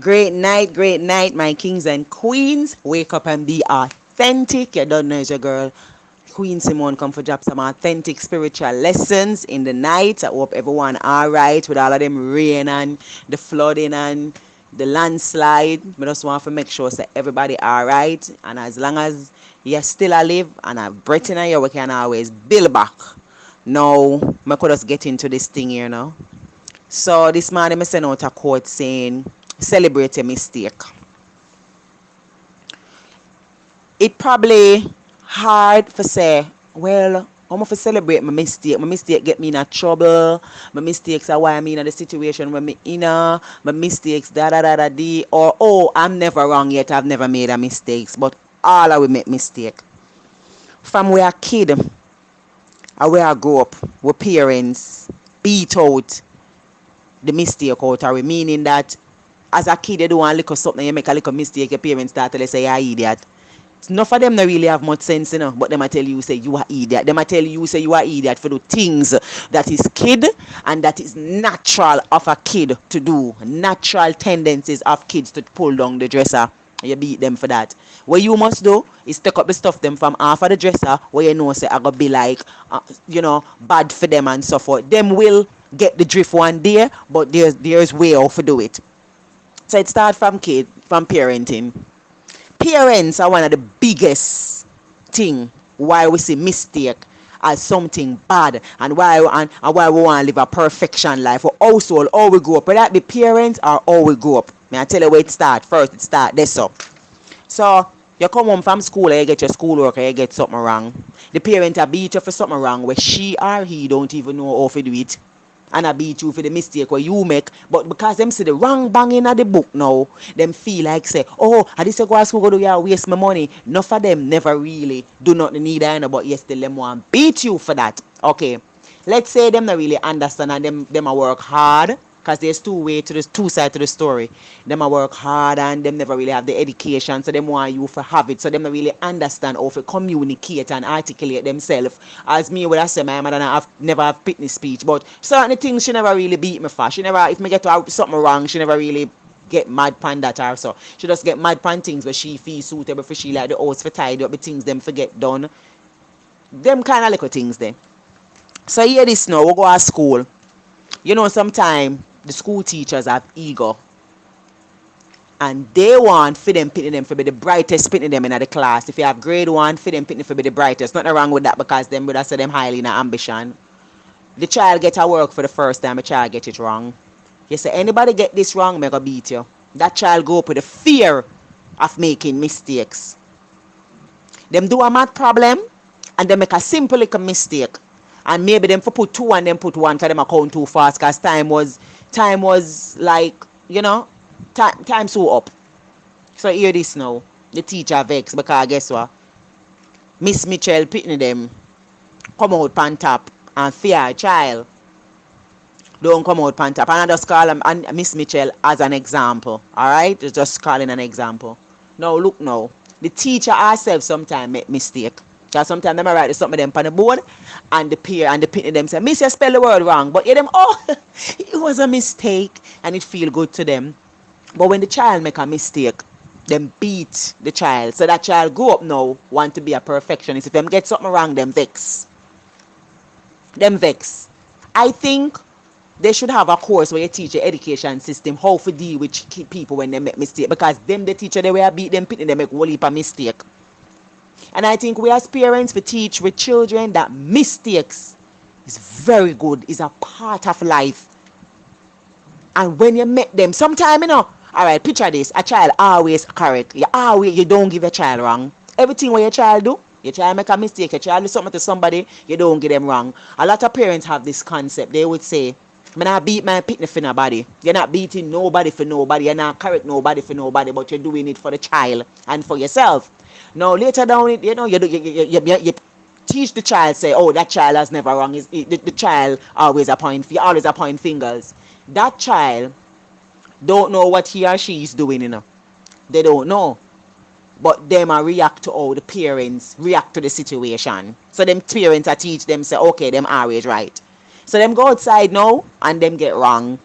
Great night, my kings and queens. Wake up and be authentic. You don't know it's your girl, Queen Simone, come for drop some authentic spiritual lessons in the night. I hope everyone alright with all of them rain and the flooding and the landslide. We just want to make sure that everybody alright. And as long as you're still alive and have breath in you, we can always build back. Now, I could just get into this thing here now. So this morning I sent out a quote saying, celebrate your mistake. It probably hard for say, well, I'm to celebrate my mistake. My mistake get me in a trouble. My mistakes are why I'm in the situation where me in a. My mistakes da da da da di. Or oh, I'm never wrong yet. I've never made a mistakes. But all I will make mistake. From where a kid, or where I grew up, with parents beat out the mistake out of it, meaning that as a kid you do want to look at something, you make a little mistake, your parents start to say you're an idiot. Enough of them not really have much sense, but them I tell you say you are idiot. Them I tell you say you are idiot for the things that is kid and that is natural of a kid to do. Natural tendencies of kids to pull down the dresser. You beat them for that. What you must do is take up the stuff them from half of the dresser where you know say I gotta be like bad for them and so forth. Them will get the drift one day, but there's way out to do it. So it starts from parenting. Parents are one of the biggest thing why we see mistake as something bad and why we want to live a perfection life or household how we grow up, whether that be parents or how we grow up. May I tell you where it start first? It start this up. So you come home from school and you get your schoolwork and you get something wrong. The parent a beat you for something wrong where she or he don't even know how to do it. And I beat you for the mistake where you make, but because them see the wrong banging at the book now, them feel like say, oh, I just go to school, go do you waste my money. Enough of them never really do not need either, but yes, them want beat you for that. Okay, let's say them not really understand and them a work hard. Because there's two sides to the story. Them a work hard and them never really have the education, so them want you to have it. So them not really understand how to communicate and articulate themselves. As me would I say, my mother never have fitness speech, but certain things she never really beat me for. She never, if me get to have something wrong, she never really get mad pan that or so. She just get mad pan things where she feels suitable for she, like the house for tidy up the things them forget done. Them kind of little things then. So hear this now, we go to school. Sometimes the school teachers have ego and they want for them pitting them for be the brightest pitting them in the class. If you have grade 1, for them pitting for be the brightest. Nothing wrong with that because them would have said them highly in ambition. The child get a work for the first time, the child get it wrong. You say anybody get this wrong, me go beat you. That child go up with the fear of making mistakes. Them do a math problem and they make a simple little mistake. And maybe them for put 2 and them put 1 because them account too fast because time was like, time so up. So hear this now. The teacher vex because guess what? Miss Mitchell pitting them come out pan top and fear child. Don't come out pan top. And I just call them and Miss Mitchell as an example. Alright? Just calling an example. Now look now. The teacher herself sometimes make mistake. Because sometimes them write something them on the board and the peer and the pitney them say, Miss, you spell the word wrong. But you them, oh, it was a mistake. And it feel good to them. But when the child make a mistake, them beat the child. So that child grow up now, want to be a perfectionist. If them get something wrong, them vex. I think they should have a course where you teach the education system how to deal with people when they make mistake. Because them, the teacher, they will beat them, pitney, they make a whole heap of mistake. And I think we as parents, we teach with children that mistakes is very good, is a part of life. And when you make them, sometime, alright, picture this, a child always correct. You don't give a child wrong. Everything what your child do, your child make a mistake, your child do something to somebody, you don't give them wrong. A lot of parents have this concept. They would say, I'm not beat my pitney for nobody. You're not beating nobody for nobody. You're not correct nobody for nobody, but you're doing it for the child and for yourself. Now later down, you teach the child, say, oh, that child has never wrong. The child always appoint fingers. That child don't know what he or she is doing, They don't know. But them are react to how the parents react to the situation. So them parents are teach them, say, okay, them always right. So them go outside now and them get wrong.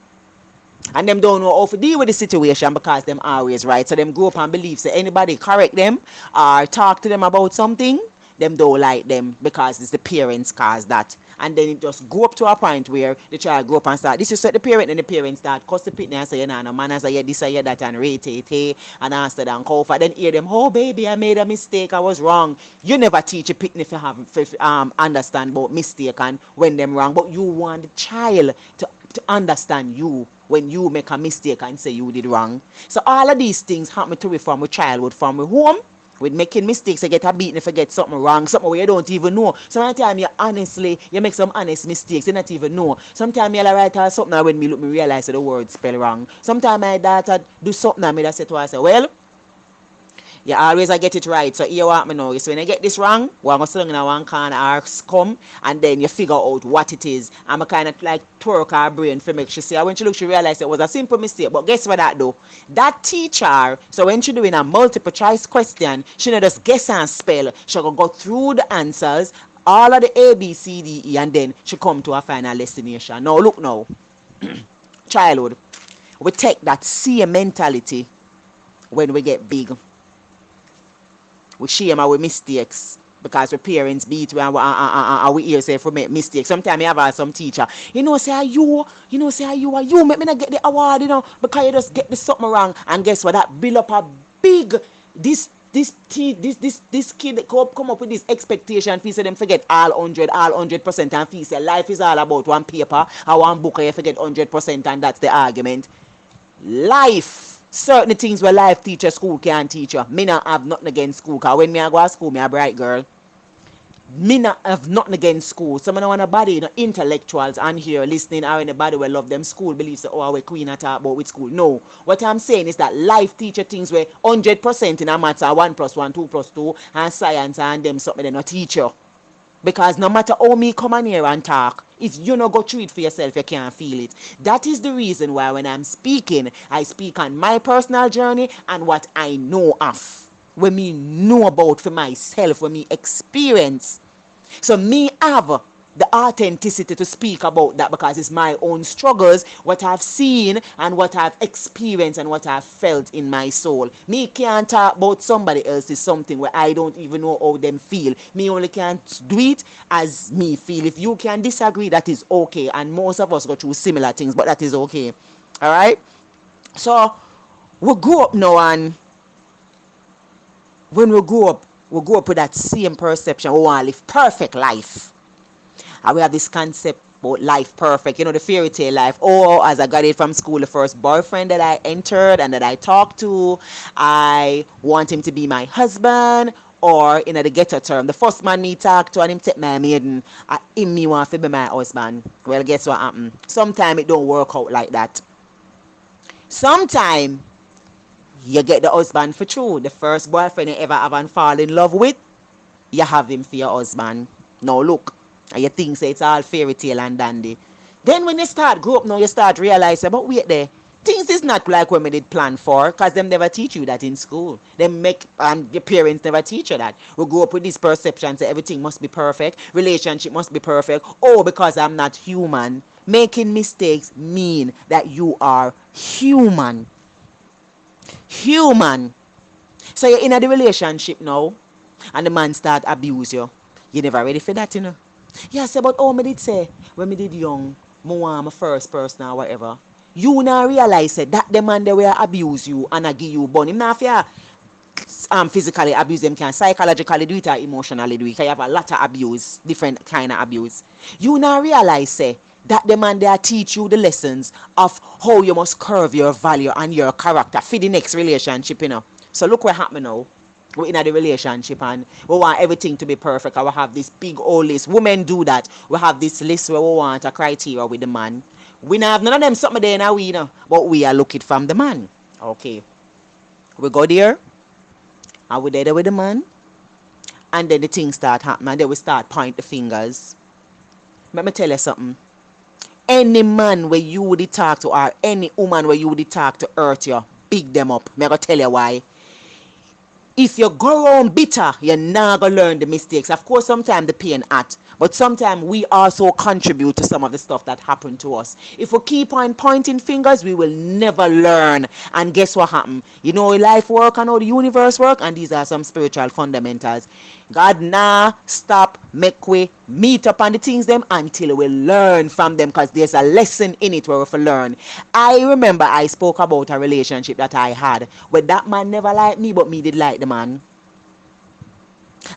And them don't know how to deal with the situation because them always right. So them grow up and believe say anybody correct them or talk to them about something, them don't like them because it's the parents cause that. And then it just go up to a point where the child grow up and start this is the parent, and the parents start cuss the pitney and say you know no manners, say this or that and rate it and answer and call for then hear them, oh baby I made a mistake, I was wrong. You never teach a pitney if you have understand about mistake and when them wrong, but you want the child to understand you when you make a mistake and say you did wrong. So all of these things happen to me from my childhood, from my home, with making mistakes. I get a beating if I get something wrong, something where you don't even know. Sometimes you make some honest mistakes, you not even know. Sometimes you write out something and when me look me realize that the word spell wrong. Sometimes my daughter do something and me that say to her, I say, well, you always I get it right. So here what me know is when I get this wrong, we're gonna sit in one corner or come and then you figure out what it is. I'm a kind of like twerk her brain for make she say when she look she realize it was a simple mistake. But guess what that do? That teacher, so when she doing a multiple choice question, she not just guess and spell. She gonna go through the answers, all of the A, B, C, D, E, and then she come to a final destination. Now look now, childhood, we take that same mentality when we get big. We shame our mistakes because our parents beat we and we hear say if we make mistakes. Sometimes I have some teacher, say you make me not get the award, because you just get the something wrong. And guess what? That build up a big this kid that come up with this expectation fee say them forget all 100% and fee say life is all about one paper or one book and you forget 100% and that's the argument. Life, certain things where life teacher school can't teach you. Me not have nothing against school, because when me I go to school, me a bright girl. Me not have nothing against school. Some of the body, intellectuals on here listening or anybody will love them school believes that we queen at talk about with school. No. What I'm saying is that life teacher things where 100% in a maths are 1 plus 1, 2 plus 2 and science and them something they not teach you. Because no matter how me come on here and talk, if you not go through it for yourself, you can't feel it. That is the reason why when I'm speaking, I speak on my personal journey and what I know of. When me know about for myself, when me experience. So me have the authenticity to speak about that because it's my own struggles, what I've seen and what I've experienced and what I've felt in my soul. Me can't talk about somebody else's something where I don't even know how them feel. Me only can't do it as me feel. If you can disagree, that is okay. And most of us go through similar things, but that is okay. Alright? So, we grow up now, and when we grow up with that same perception. We want to live perfect life. And we have this concept about life perfect, the fairy tale life. Oh, as I got it from school, the first boyfriend that I entered and that I talked to, I want him to be my husband. Or in the ghetto term, the first man me talk to and him take my maiden, him me want to be my husband. Well, guess what happened? Sometimes it don't work out like that. Sometimes you get the husband for true. The first boyfriend you ever have and fall in love with, you have him for your husband. Now look, and you think say it's all fairy tale and dandy. Then when you start grow up now, you start realizing, but wait there, things is not like when we did plan for, because them never teach you that in school. Them make your parents never teach you that. We grow up with this perception that everything must be perfect, relationship must be perfect. Oh, because I'm not human. Making mistakes mean that you are human. Human. So you're in a relationship now, and the man start abuse you. You never ready for that, Yeah, say, but me did say, when me did young, me want my first person or whatever. You now realize that the man they will abuse you and I give you bun. Him not fear physically abuse them, can psychologically do it or emotionally do it. You have a lot of abuse, different kind of abuse. You now realize that the man there teach you the lessons of how you must curve your value and your character for the next relationship, So look what happened now. We're in a relationship and we want everything to be perfect. And we have this big old list. Women do that. We have this list where we want a criteria with the man. We not have none of them something there now, but we are looking from the man. Okay. We go there and we're there with the man. And then the things start happening. And then we start point the fingers. Let me tell you something. Any man where you would talk to or any woman where you would talk to hurt you, big them up. I'm going to tell you why. If you go around bitter, you're not gonna learn the mistakes. Of course, sometimes the pain at, but sometimes we also contribute to some of the stuff that happened to us. If we keep on pointing fingers, we will never learn. And guess what happened? You know how life work and how the universe work, and these are some spiritual fundamentals. God stop make we meet up on the things them until we learn from them, because there's a lesson in it where we learn. I remember I spoke about a relationship that I had where that man never liked me, but me did like the man.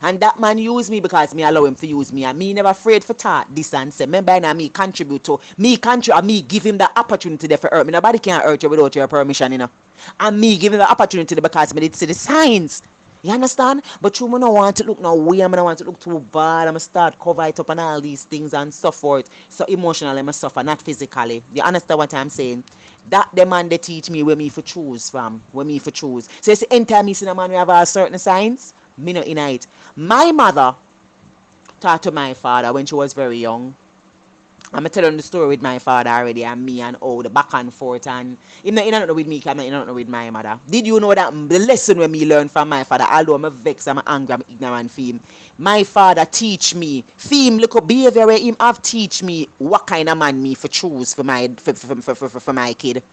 And that man used me because me allow him to use me. And me never afraid for talk this and say. Remember, and me contribute to me give him the opportunity there for hurt me. Nobody can hurt you without your permission, you know. And me give him the opportunity because me did see the signs. You understand? But you don't want to look no way. I don't want to look too bad. I'm start cover it up and all these things and so forth. So emotionally I suffer, not physically. You understand what I'm saying? That the man they teach me where me for choose from. Where me for choose. So it's the entire me see a man we have all certain signs. Me not in it. My mother talked to my father when she was very young. I'm telling the story with my father already and me and all the back and forth and him not with me, I'm not with my mother. Did you know that the lesson when me learn from my father, although I'm vexed, I'm angry, I'm ignorant for him, my father teach me, for him look up behavior where him have teach me what kind of man me for choose for my kid.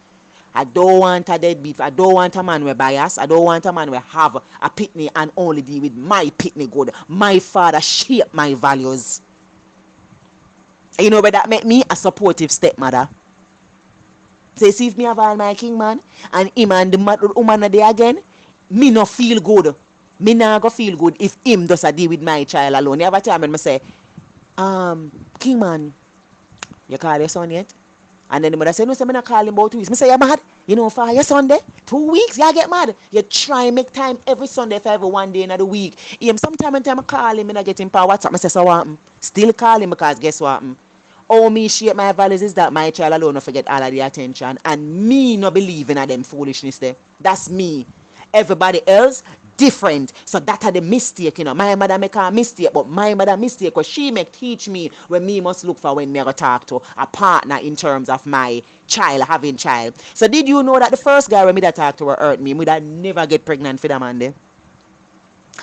I don't want a deadbeat. I don't want a man with bias. I don't want a man with have a pitney and only deal with my pitney good. My father shape my values. You know where that make me a supportive stepmother. So you see if me have all my king man and him and the woman are there again, me no feel good. Me not go feel good if him does a deal with my child alone. You have a time when I say, king man, you call your son yet? And then the mother said, no, sir, I'm not calling about 2 weeks. I say, you're mad? You know, for your Sunday? 2 weeks? You get mad? You try and make time every Sunday for every one day in the week. Him, sometime and time I call him and I get him power WhatsApp. I say, so what? Still call him because guess what? How me shape my values is that my child alone not forget all of the attention. And me not believing in them foolishness there. That's me. Everybody else different. So that are the mistake, you know. My mother make a mistake, but my mother mistake because she make teach me when me must look for when me go talk to a partner in terms of my child, having child. So did you know that the first guy when me that talk to her hurt me would never get pregnant for that man there?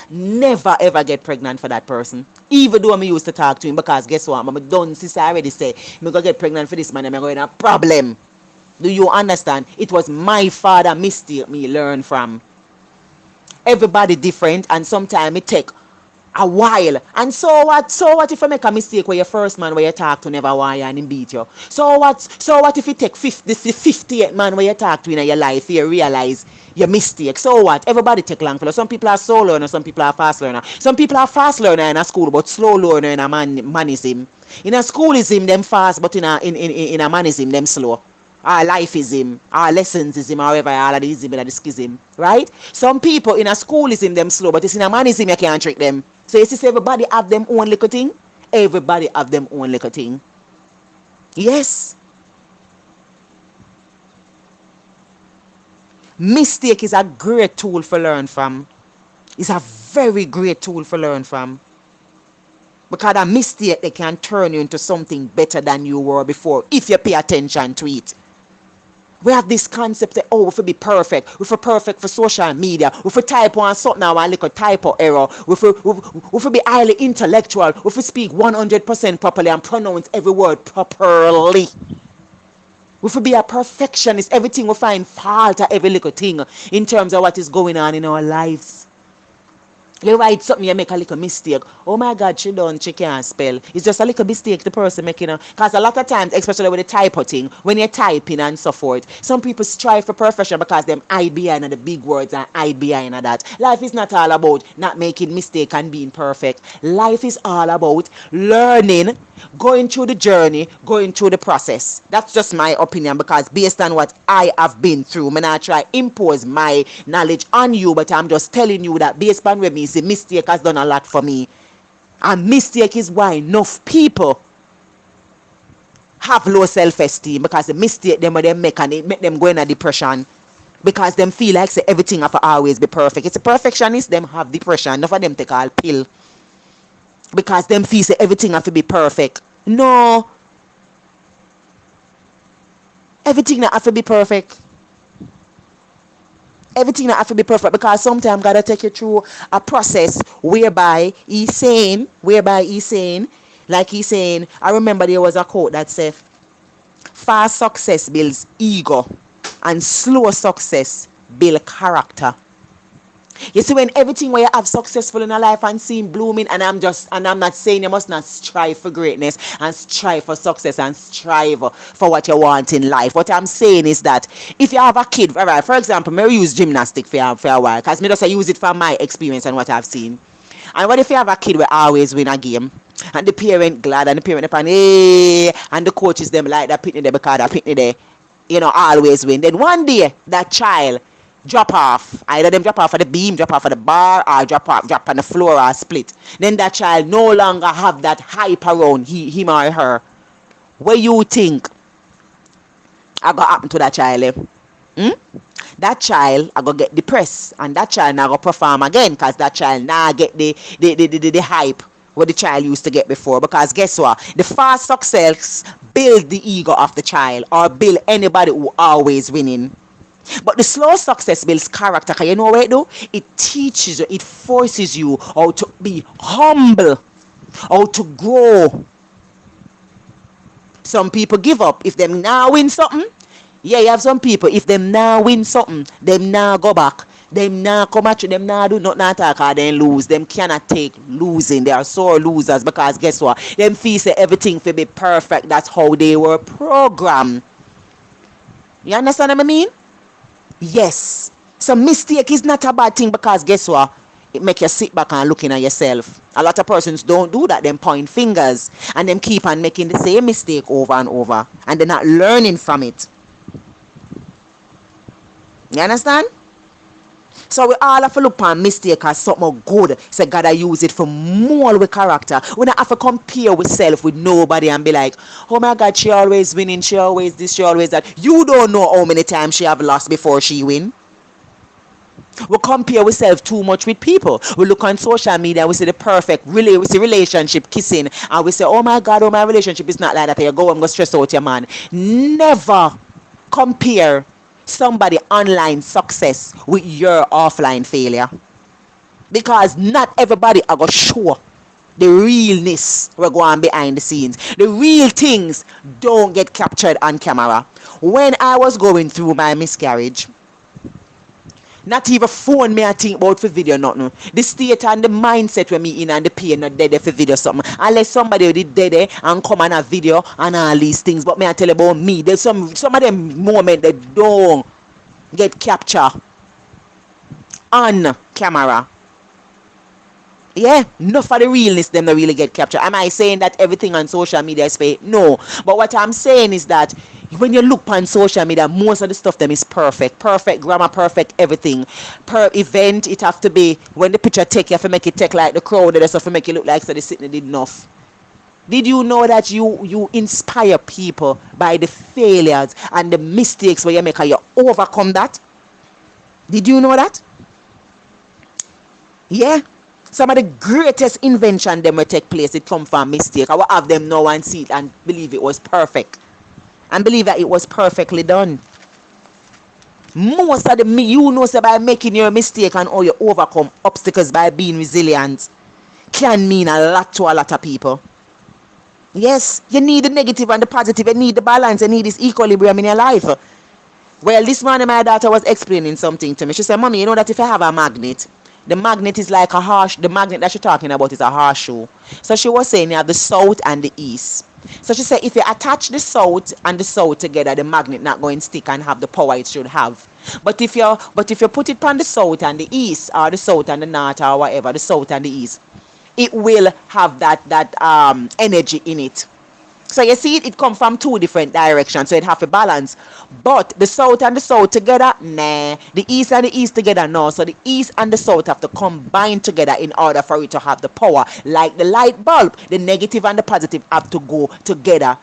Never ever get pregnant for that person. Even though me used to talk to him because guess what? I'm done sister already say me go get pregnant for this man and I'm going to have a problem. Do you understand? It was my father mistake me learn from. Everybody different and sometimes it take a while. And so what? So what if I make a mistake where your first man where you talk to never wire and him beat you? So what? So what if you take 58th man where you talk to in your life you realize your mistake? So what? Everybody take long for. Some people are slow learner, some people are fast learner. Some people are fast learner in a school but slow learner in a manism. In a schoolism them fast but in a manism them slow. Our life is him, our lessons is him, however, all of these him and the schism, right? Some people in a school is him them slow, but it's in a man is him you can't trick them. So you see, everybody have them own little thing. Everybody have them own little thing. Yes. Mistake is a great tool for learn from. It's a very great tool for learn from. Because a mistake they can turn you into something better than you were before if you pay attention to it. We have this concept that, oh, we have be perfect. We have perfect for social media. We have type on something now and look a typo error. We have be highly intellectual. We have speak 100% properly and pronounce every word properly. We have be a perfectionist. Everything we find fault at every little thing in terms of what is going on in our lives. You write something, you make a little mistake. Oh my God, she can't spell. It's just a little mistake the person making. Because a lot of times, especially with the typo thing, when you're typing and so forth, some people strive for perfection because them hide behind the big words and hide behind that. Life is not all about not making mistake and being perfect. Life is all about learning, going through the journey, going through the process. That's just my opinion because based on what I have been through, I'm not try impose my knowledge on you, but I'm just telling you that based on where me see mistake has done a lot for me. And mistake is why enough people have low self-esteem because the mistake them make and it make them go in a depression. Because them feel like say everything have to always be perfect. It's a perfectionist, them have depression. Enough of them take all pill. Because them feel say everything have to be perfect. No. Everything not have to be perfect. Everything that have to be perfect, because sometimes gotta take you through a process whereby he's saying, like he's saying, I remember there was a quote that said, fast success builds ego and slow success build character. You see, when everything where you have successful in a life and seeing blooming, and I'm not saying you must not strive for greatness and strive for success and strive for what you want in life. What I'm saying is that if you have a kid, all right, for example, me use gymnastics for a while, because me just I use it from my experience and what I've seen. And what if you have a kid will always win a game? And the parent glad and the parent upon hey, and the coaches them like that pitney there because that pitney there, always win. Then one day that child drop off. Either them drop off at the beam, drop off at the bar, or drop on the floor or split. Then that child no longer have that hype around him or her. What you think I got happen to that child? That child I go get depressed, and that child now go perform again, because that child now get the hype what the child used to get before. Because guess what, the fast success build the ego of the child, or build anybody who always winning. But the slow success builds character. Cause you know what it do? It teaches you, it forces you how to be humble, how to grow. Some people give up if them now win something. Yeah, you have some people, if them now win something, them now go back. Them now come at you, them now do not attack or then lose. Them cannot take losing. They are sore losers, because guess what? Them feel say everything will be perfect. That's how they were programmed. You understand what I mean? Yes. So mistake is not a bad thing, because guess what? It make you sit back and looking at yourself. A lot of persons don't do that. Them point fingers and them keep on making the same mistake over and over, and they're not learning from it. You understand? So we all have to look upon mistake as something good. So God I use it for more with character. We don't have to compare with self with nobody and be like, oh my God, she always winning, she always this, she always that. You don't know how many times she have lost before she win. We compare ourselves too much with people. We look on social media, we see the perfect we see relationship kissing, and we say, oh my God, oh my relationship is not like that. You go and go stress out your man. Never compare somebody online success with your offline failure, because not everybody are gonna show the realness we're going behind the scenes. The real things don't get captured on camera. When I was going through my miscarriage, not even phone me I think about for video nothing. The state and the mindset when me in and the pain not dead for video something. Unless somebody did dead and come on a video and all these things. But me I tell you about me. There's some of them moments that don't get captured on camera. Yeah, enough of the realness them not really get captured. Am I saying that everything on social media is fake? No. But what I'm saying is that when you look on social media, most of the stuff them is perfect. Perfect grammar, perfect everything. Per event, it have to be, when the picture take, you have to make it take like the crowd, that stuff to make it look like so they sitting did enough. Did you know that you inspire people by the failures and the mistakes where you make, and you overcome that? Did you know that? Yeah. Some of the greatest invention them will take place, it come from mistake. I will have them know and see it and believe it was perfect. And believe that it was perfectly done. Most of the you know say by making your mistake and how you overcome obstacles by being resilient can mean a lot to a lot of people. Yes, you need the negative and the positive, you need the balance, you need this equilibrium in your life. Well, this morning my daughter was explaining something to me. She said, Mommy, you know that if I have a magnet, the magnet is like the magnet that she's talking about is a horseshoe. So she was saying you have the south and the east. So she said if you attach the south and the south together, the magnet not going to stick and have the power it should have. But if you put it on the south and the east, or the south and the north, or whatever, the south and the east, it will have that energy in it. So you see it come from two different directions, so it have a balance. But the south and the south together, nah. The east and the east together, no. So the east and the south have to combine together in order for it to have the power. Like the light bulb, the negative and the positive have to go together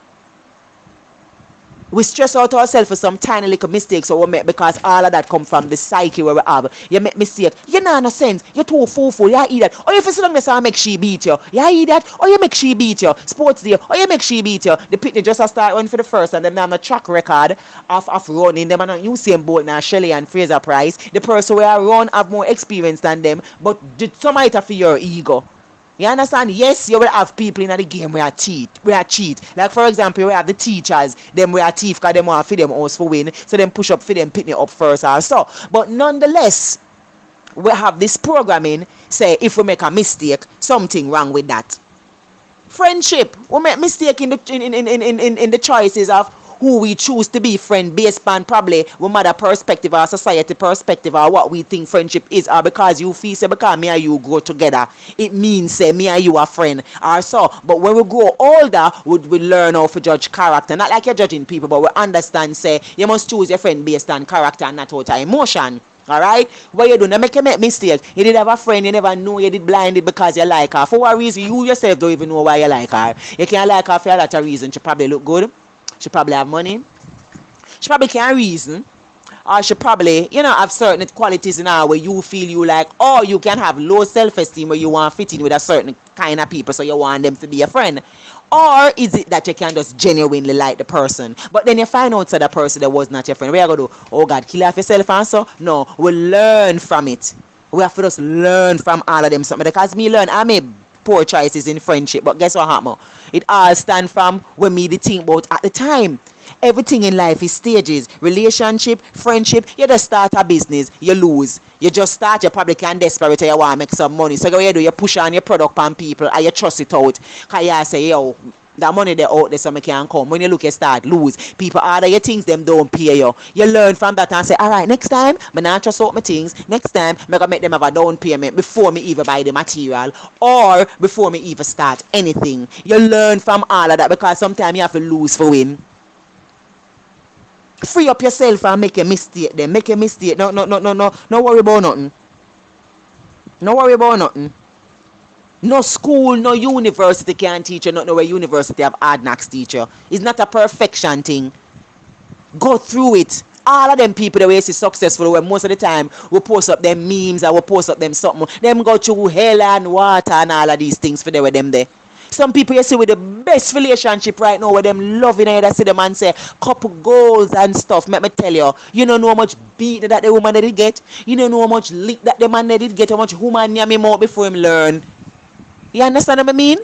We stress out ourselves for some tiny little mistakes so we make because all of that come from the psyche where we have. You make mistake. You know no sense. You're too fool. You eat that. Or if it's long as I make she beat you. You eat that. Or you make she beat you. Sports day. Or you make she beat you. The pitney just a start one for the first and then I'm a track record of running them and Usain Bolt now Shelley and Fraser Price. The person where I run have more experience than them. But some might have for your ego. You understand? Yes, you will have people in the game where cheat. Where cheat. Like for example, we have the teachers, them where thief because them want to feed them house for win. So them push up for them pitney up first also. But nonetheless, we have this programming say if we make a mistake, something wrong with that. Friendship. We make mistake in the choices of who we choose to be friend based on probably we mother perspective or society perspective or what we think friendship is or because you feel say because me and you grow together it means say me and you are friend or so. But when we grow older we learn how to judge character, not like you're judging people but we understand say you must choose your friend based on character and not out of emotion. Alright? What you do? Now make you make mistake. You did have a friend, you never know you did blinded because you like her. For what reason? You yourself don't even know why you like her. You can't like her for a lot of reasons. She probably look good. She probably have money. She probably can't reason. Or she probably, have certain qualities in her where you feel you like, or you can have low self-esteem where you want to fit in with a certain kind of people so you want them to be a friend. Or is it that you can just genuinely like the person? But then you find out that the person that was not your friend. What are you going to do? Oh God, kill off yourself and so? No, we learn from it. We have to just learn from all of them something. Because me learn, I made poor choices in friendship. But guess what happened? It all stand from when me the think about at the time. Everything in life is stages. Relationship, friendship. You just start a business, you lose. You just start, you probably can desperate, you want to make some money. So what you do, you push on your product on people and you trust it out. Because you say, yo, that money they out there so me can come. When you look, you start lose. People order your things, them don't pay you. You learn from that and say, alright, next time, I not trust out my things. Next time, I'm going to make them have a down payment before me even buy the material or before me even start anything. You learn from all of that because sometimes you have to lose for win. Free up yourself and make a mistake then. Make a mistake. No worry about nothing. No worry about nothing. No school, no university can teach you. Not know where university have hard knocks teacher. It's not a perfection thing. Go through it. All of them people that we see successful when most of the time we post up them memes or we post up them something. Them go through hell and water and all of these things for them with them there. Some people you see with the best relationship right now with them loving it, I see them and say couple goals and stuff. Let me tell you, you don't know how much beat that the woman did get. You don't know how much lick that the man did get, how much woman yam him out before him learn. You understand what I mean?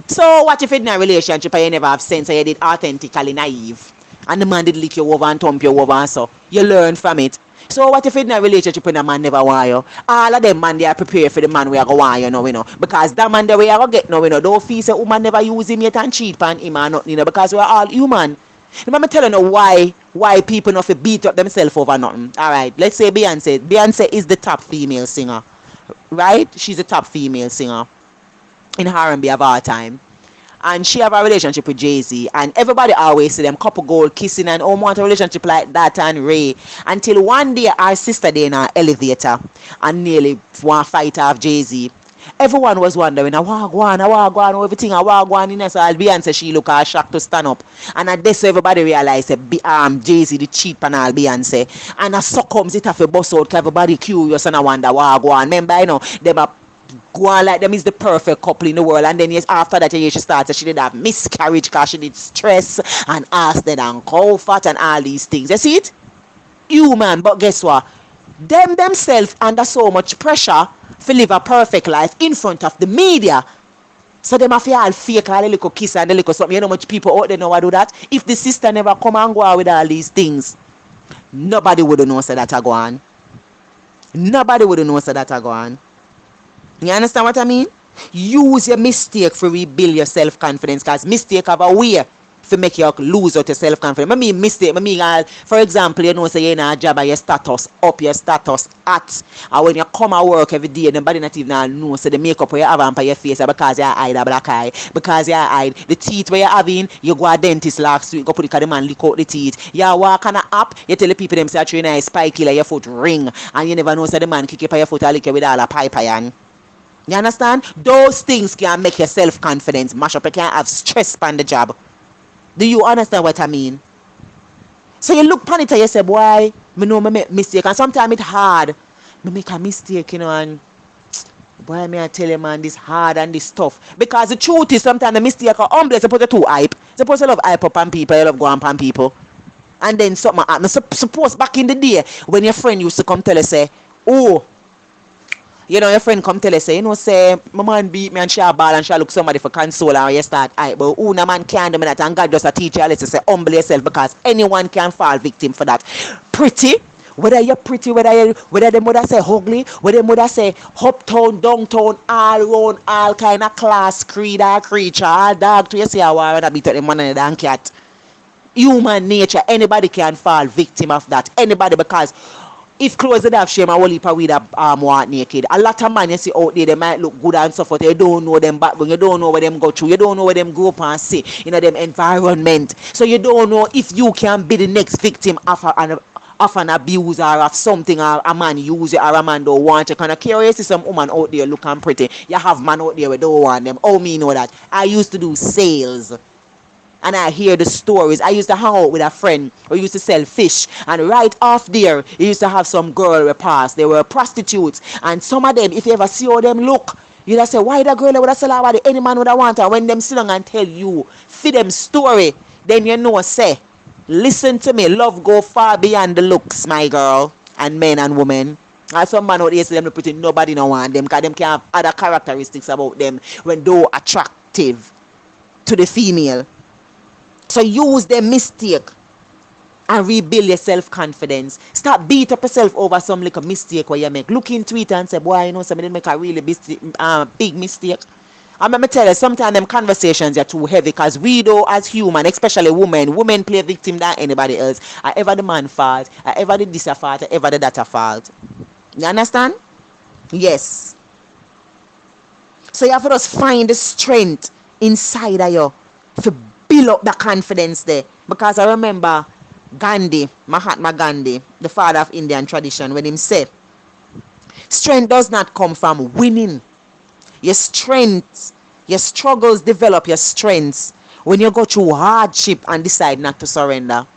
So what if in a relationship and you never have sense and you did authentically naive and the man did lick you over and thump you over and so you learn from it. So what if in a relationship and a man never want you? All of them man they are prepared for the man we are going to want you know. Because that man the way I go get now, don't feel say woman never use him yet and cheat on him or nothing, because we are all human. Let me tell you now why people not beat up themselves over nothing. Alright, let's say Beyonce. Beyonce is the top female singer. Right? She's the top female singer in R&B of all time. And she have a relationship with Jay-Z. And everybody always see them couple gold kissing and want a relationship like that and Ray. Until one day our sister they in our elevator and nearly want fight off Jay-Z. Everyone was wondering, wagwan, everything, wagwan. So Beyonce, she look all shocked to stand up. And at this, everybody realized that Jay-Z, the cheat and all Beyonce. And as so comes it have a bust out, because everybody curious and I wonder, wagwan. Remember, them a go on like them is the perfect couple in the world. And then yes, after that, she started, she did have miscarriage because she did stress and acid and cold fat and all these things. You see it? Human, but guess what? Them themselves under so much pressure to live a perfect life in front of the media. So them have to all fake all the little kiss and the little something. You know how much people out there know how to do that? If the sister never come and go out with all these things, nobody would know so that I go on. Nobody would know so that I go on. You understand what I mean? Use your mistake for rebuild your self-confidence, because mistake have a way to make you lose out your self-confidence. I mean mistake, for example, you know, say you're in a job and your status up, your status at, and when you come and work every day, nobody not even know, so the makeup where you have on for your face because you hide a black eye, because you hide the teeth where you're having, you go a dentist last week, go put the man lick out the teeth, you walk on an app, you tell the people them say you're trying to spike killer, your foot ring, and you never know, so the man kick you by your foot and lick you with all a pipe iron. You understand? Those things can make your self-confidence mash up. You can't have stress on the job. Do you understand what I mean? So you look upon it and you say, boy, me know me make mistake. And sometimes it's hard. Me make a mistake, and boy, me I tell you, man, this hard and this tough. Because the truth is, sometimes the mistake are humble. It's supposed to too hype. It's supposed to love hype up on people. You love go on people. And then something happen. Suppose back in the day, when your friend used to come tell you, say, oh, your friend come tell you, say, say, my man beat me and she a ball and she look somebody for console and you start hype. But no man can do me that. And God just a teach you, let's say, humble yourself because anyone can fall victim for that. Pretty. Whether you're pretty, whether them would say ugly, whether them would say uptown, downtown, all round, all kind of class, creed, or creature, all dog to you see how I beat up them man and the cat. Human nature, anybody can fall victim of that. Anybody, because if clothes they have shame, I will leap with a walk naked. A lot of men you see out there, they might look good and so forth. You don't know them background, you don't know where them go through, you don't know where them grow up and see, them environment. So you don't know if you can be the next victim of an abuse or of something, or a man use you or a man don't want you. Kind of curious, see some woman out there looking pretty. You have man out there who don't want them. Oh, me know that. I used to do sales. And I hear the stories. I used to hang out with a friend who used to sell fish. And right off there, he used to have some girl who passed. They were prostitutes. And some of them, if you ever see how them look, you just say, why the girl would have sell her? Any man would have want her. When them sit down and tell you, feed them story, then you know, say, listen to me. Love go far beyond the looks, my girl. And men and women. And some man out there say them pretty, nobody no want them. Because them can have other characteristics about them when they're attractive to the female. So use the mistake and rebuild your self-confidence. Stop beat up yourself over some little mistake where you make. Look into it and say, boy, somebody make a really big mistake. And let me tell you, sometimes them conversations are too heavy because we do as human, especially women play victim than anybody else. Are ever the man fault, are ever the this a fault, are ever the that a fault. You understand? Yes. So you have to just find the strength inside of you to build up the confidence there. Because I remember Gandhi, Mahatma Gandhi, the father of Indian tradition, when him said, strength does not come from winning. Your strength, your struggles develop your strengths when you go through hardship and decide not to surrender.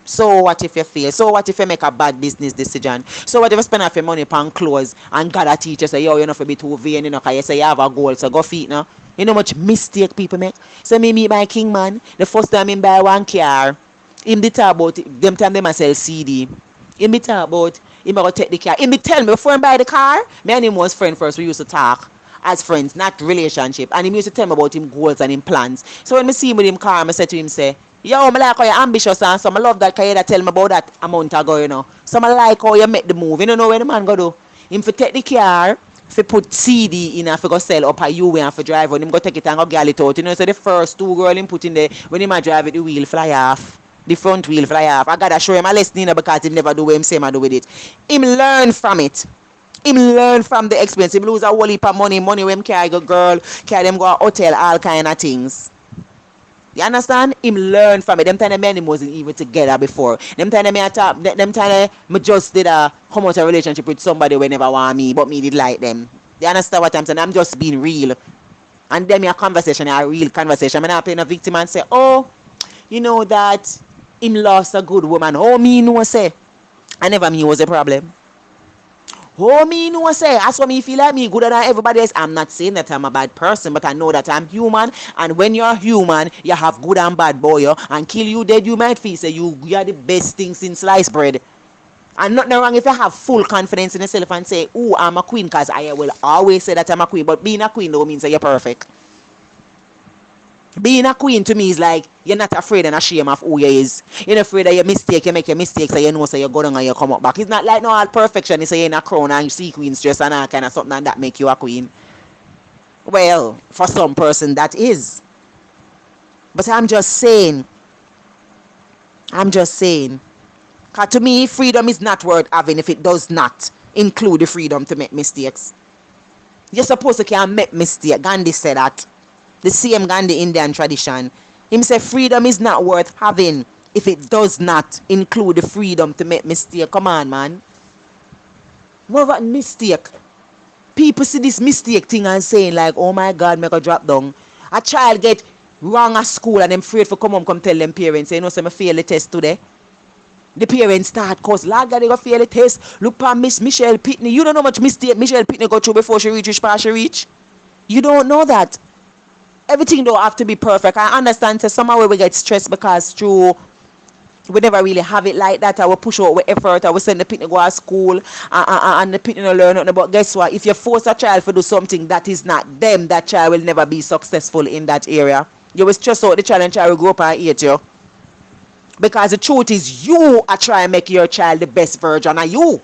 So what if you fail? So what if you make a bad business decision? So what if you spend half your money on clothes and God a teacher say, yo, you're not for be too vain, because you say you have a goal, so go feet now. You know how much mistake people make? So me meet my king man, the first time him buy one car, him did talk about them time them a sell CD. Him be talk about him go take the car. Him be tell me before him buy the car, me and him was friend first. We used to talk as friends, not relationship. And him used to tell me about him goals and him plans. So when me see him with him car, I said to him, say, yo, I like how you're ambitious and so I love that because you tell me about that a month ago, So I like how you make the move. You don't know where the man go do. Him for take the car, for put CD in and for go sell up a U-way and for drive on. Him go take it and go get it out. So the first two girl him put in there, when him a drive it, the wheel fly off. The front wheel fly off. I gotta show him a lesson because he never do what him say I do with it. Him learn from it. Him learn from the experience. Him lose a whole heap of money when him carry a girl, carry them go a hotel, all kind of things. You understand? Him learn from it. Them time me wasn't even together before. Them time me talk. Them time me just did a come out a relationship with somebody who never want me, but me did like them. You understand what I'm saying? I'm just being real. And then a conversation, a real conversation. I'm not playing a victim and say, oh, you know that him lost a good woman. Oh, me no say. I never me was a problem. Oh, me no say. That's why me feel like me gooder than everybody else. I'm not saying that I'm a bad person, but I know that I'm human. And when you're human, you have good and bad, boy. And kill you dead, you might feel say you are the best thing since sliced bread. And nothing wrong if you have full confidence in yourself and say, oh, I'm a queen, because I will always say that I'm a queen. But being a queen don't mean that you're perfect. Being a queen to me is like you're not afraid and ashamed of who you is. You're not afraid that you mistake, you make your mistakes, so you know so you go down and you come up back. It's not like no all perfection. You say you're in a crown and you see queen's dress and all kind of something and that make you a queen. Well, for some person that is. But I'm just saying. Because to me, freedom is not worth having if it does not include the freedom to make mistakes. You're supposed to can make mistakes. Gandhi said that. The same Gandhi Indian tradition. Him say freedom is not worth having if it does not include the freedom to make mistake. Come on, man. What about mistake? People see this mistake thing and saying like, oh my God, make a drop down. A child get wrong at school and them afraid for come home come tell them parents, say, so I fail the test today. The parents start cause lad they go fail the test. Look pa Miss Michelle Pitney. You don't know how much mistake Michelle Pitney go through before she reach which part she reach. You don't know that. Everything don't have to be perfect. I understand that somehow we get stressed because through we never really have it like that. I will push out with effort. I will send the pitney go to school and the pitney no learn nothing. But guess what? If you force a child to do something that is not them, that child will never be successful in that area. You will stress out the child and child will grow up and hate you. Because the truth is you are trying to make your child the best version of you.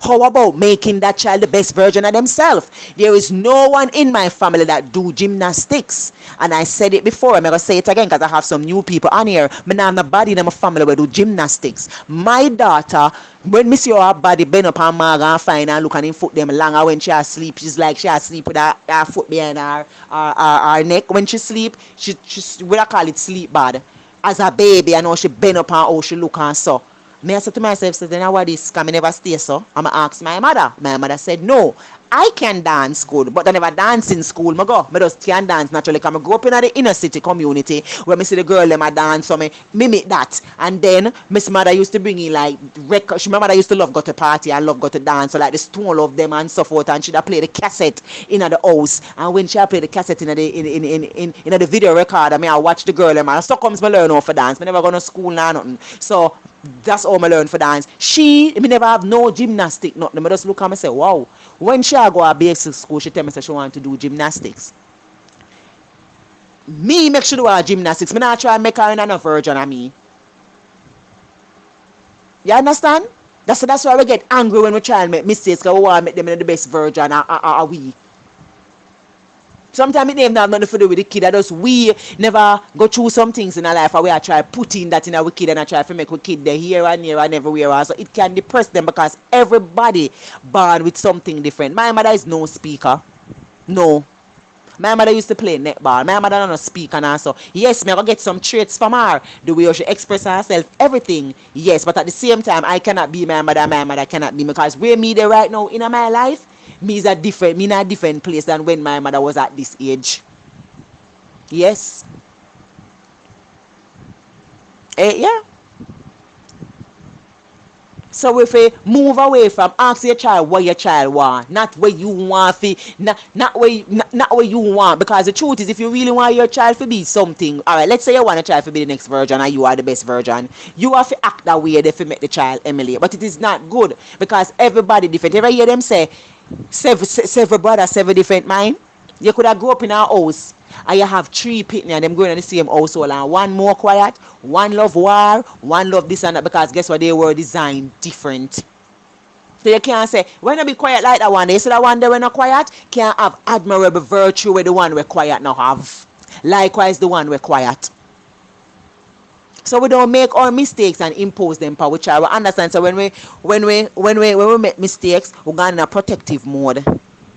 How about making that child the best version of themselves? There is no one in my family that do gymnastics. And I said it before, I'm going to say it again because I have some new people on here. I have nobody in my family will do gymnastics. My daughter, when me see her body bend up and mag and fine and look and him foot them longer when she asleep, she's like she asleep with her foot behind her neck. When she sleep, she what I call it sleep bad. As a baby, I know she bend up and how she look and so. Me I said to myself, so then how this can me never stay so? I'm ask my mother. My mother said no. I can dance good, but I never dance in school. I just can dance naturally. Cause I grew up in the inner city community where me see the girl them a dance, so me mimic that. And then Miss Mother used to bring in like record. My mother used to love go to party and love go to dance, so like the stone of them and so forth. And she'd play the cassette in the house. And when she play the cassette in the video record, I mean I watch the girl them and so comes me learn how to dance. Me never go to school nor nothing. So that's all I learned for dance. Me never have no gymnastic, nothing. I just look at me and say, wow. When she go to basic school, she tell me that she want to do gymnastics. Me make sure do her gymnastics. Me not try and make her in another version of me. You understand? That's why we get angry when we try and make mistakes because we want to make them in the best version of we. Sometimes it don't have nothing to do with the kid. That just we never go through some things in our life and we are try putting that in our kid and I try to make our kid there here and here and everywhere. So it can depress them because everybody born with something different. My mother is no speaker. No. My mother used to play netball. My mother don't speak and so. Yes, me I go get some traits from her. The way she express herself, everything. Yes, but at the same time, I cannot be my mother cannot be me because where me there right now in my life, me in a different place than when my mother was at this age. Yes. Yeah. So if we move away from ask your child what your child want, not what you want not what you want. Because the truth is if you really want your child to be something, alright, let's say you want a child to be the next version and you are the best version, you have to act that way to make the child emulate. But it is not good because everybody different. You ever hear them say several brothers, several different mind? You could have grew up in a house and you have three pitney and them going in the same household and one more quiet, one love war, one love this and that because guess what, they were designed different. So you can't say when you be quiet like that one day, so that one day when not quiet can't have admirable virtue with the one we quiet now have. Likewise the one we quiet. So we don't make our mistakes and impose them power which I will understand. So when we make mistakes, we're going in a protective mode.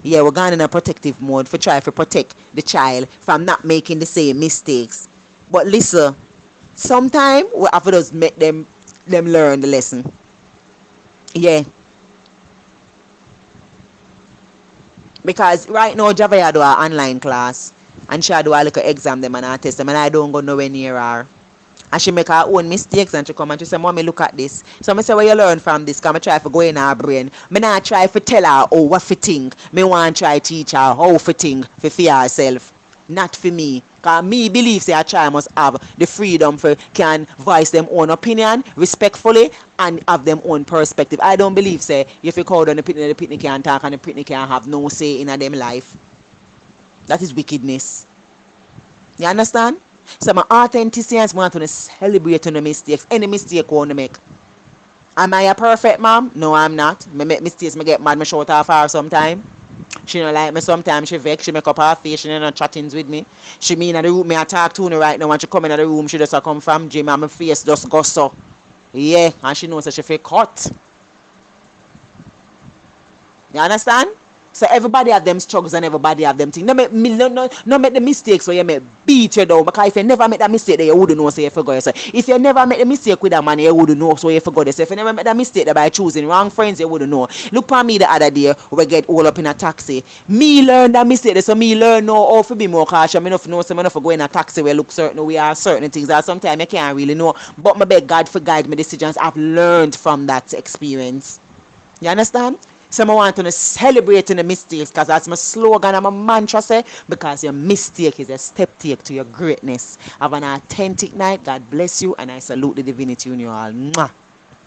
Yeah, we're going in a protective mode for try to protect the child from not making the same mistakes. But listen, sometimes we have to just make them learn the lesson. Yeah. Because right now Javaya do an online class and she do a little exam them and I test them and I don't go nowhere near her. And she make her own mistakes and she come and she say, Mommy, look at this. So I say, what you learn from this? Because I try to go in her brain. I not try to tell her, oh, what for think. I want to try to teach her how for think, for fear herself. Not for me. Because me believe say a child must have the freedom for can voice them own opinion respectfully and have them own perspective. I don't believe say if you call down the pitney can't talk and the pitney can't have no say in them life. That is wickedness. You understand? So my authenticity is want to celebrate on the mistakes. Any mistake I want to make. Am I a perfect mom? No, I'm not. I make mistakes, I get mad, I shout off her sometime. She don't like me sometimes, she vex, she make up her face, she don't chattings with me. She me in the room, me I talk to her right now, when she come in the room, she just come from gym and my face just go so. Yeah, and she knows that she feel cut. You understand? So everybody have them struggles and everybody have them things. No make no make the mistakes so you make beat you down. Because if you never make that mistake, then you wouldn't know so you forgot yourself. If you never make the mistake with that man, you wouldn't know so you forgot yourself. If you never make that mistake that by choosing wrong friends, you wouldn't know. Look for me the other day, we get all up in a taxi. Me learn that mistake, so me learn now how to be more cautious. Me enough know so me enough go in a taxi where look certain we are certain things that sometimes I can't really know. But my beg God for guide my decisions. I've learned from that experience. You understand? So I want to celebrate in the mistakes because that's my slogan and my mantra say, because your mistake is a step take to your greatness. Have an authentic night. God bless you and I salute the divinity in you all. Mwah.